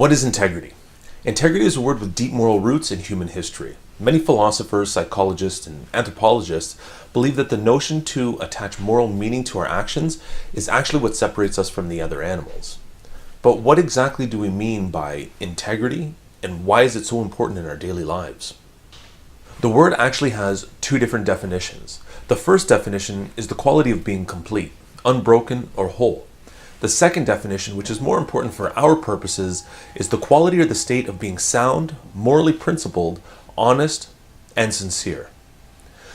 What is integrity? Integrity is a word with deep moral roots in human history. Many philosophers, psychologists, and anthropologists believe that the notion to attach moral meaning to our actions is actually what separates us from the other animals. But what exactly do we mean by integrity, and why is it so important in our daily lives? The word actually has two different definitions. The first definition is the quality of being complete, unbroken, or whole. The second definition, which is more important for our purposes, is the quality or the state of being sound, morally principled, honest, and sincere.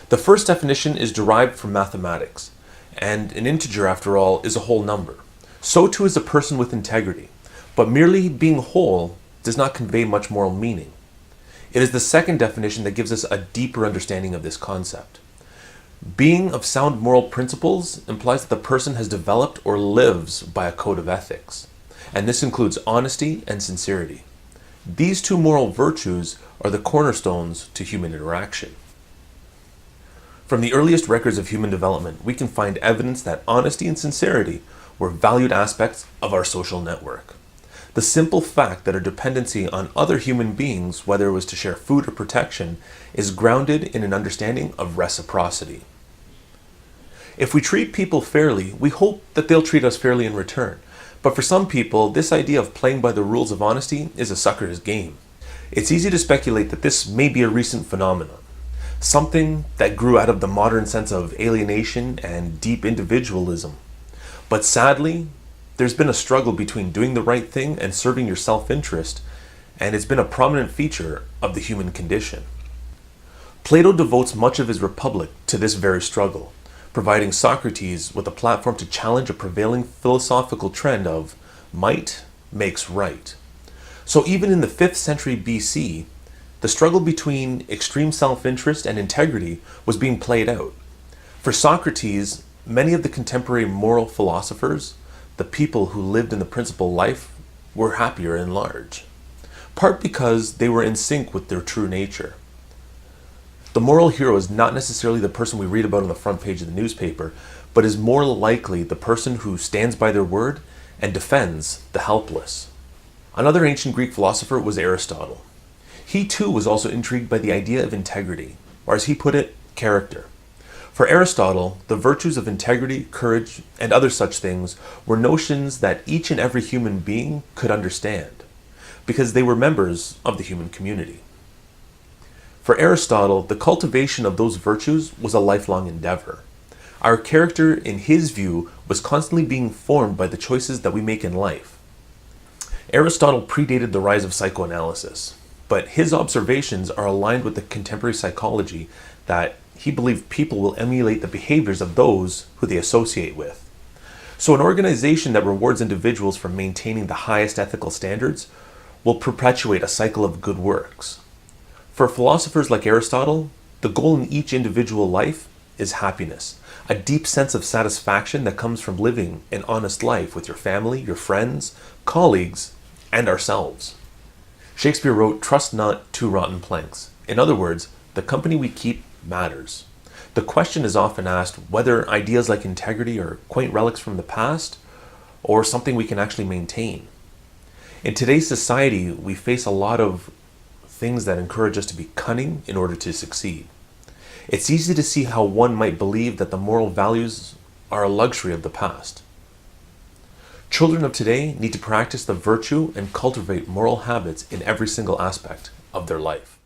The first definition is derived from mathematics, and an integer, after all, is a whole number. So too is a person with integrity, but merely being whole does not convey much moral meaning. It is the second definition that gives us a deeper understanding of this concept. Being of sound moral principles implies that the person has developed or lives by a code of ethics, and this includes honesty and sincerity. These two moral virtues are the cornerstones to human interaction. From the earliest records of human development, we can find evidence that honesty and sincerity were valued aspects of our social network. The simple fact that our dependency on other human beings, whether it was to share food or protection, is grounded in an understanding of reciprocity. If we treat people fairly, we hope that they'll treat us fairly in return. But for some people, this idea of playing by the rules of honesty is a sucker's game. It's easy to speculate that this may be a recent phenomenon, something that grew out of the modern sense of alienation and deep individualism. But sadly, there's been a struggle between doing the right thing and serving your self-interest, and it's been a prominent feature of the human condition. Plato devotes much of his Republic to this very struggle, providing Socrates with a platform to challenge a prevailing philosophical trend of might makes right. So even in the 5th century BC, the struggle between extreme self-interest and integrity was being played out. For Socrates, many of the contemporary moral philosophers, the people who lived in the principal life, were happier in large, part because they were in sync with their true nature. The moral hero is not necessarily the person we read about on the front page of the newspaper, but is more likely the person who stands by their word and defends the helpless. Another ancient Greek philosopher was Aristotle. He too was also intrigued by the idea of integrity, or as he put it, character. For Aristotle, the virtues of integrity, courage, and other such things were notions that each and every human being could understand, because they were members of the human community. For Aristotle, the cultivation of those virtues was a lifelong endeavor. Our character, in his view, was constantly being formed by the choices that we make in life. Aristotle predated the rise of psychoanalysis, but his observations are aligned with the contemporary psychology that he believed people will emulate the behaviors of those who they associate with. So an organization that rewards individuals for maintaining the highest ethical standards will perpetuate a cycle of good works. For philosophers like Aristotle, the goal in each individual life is happiness, a deep sense of satisfaction that comes from living an honest life with your family, your friends, colleagues, and ourselves. Shakespeare wrote, "Trust not two rotten planks." In other words, the company we keep matters. The question is often asked whether ideas like integrity are quaint relics from the past or something we can actually maintain. In today's society, we face a lot of things that encourage us to be cunning in order to succeed. It's easy to see how one might believe that the moral values are a luxury of the past. Children of today need to practice the virtue and cultivate moral habits in every single aspect of their life.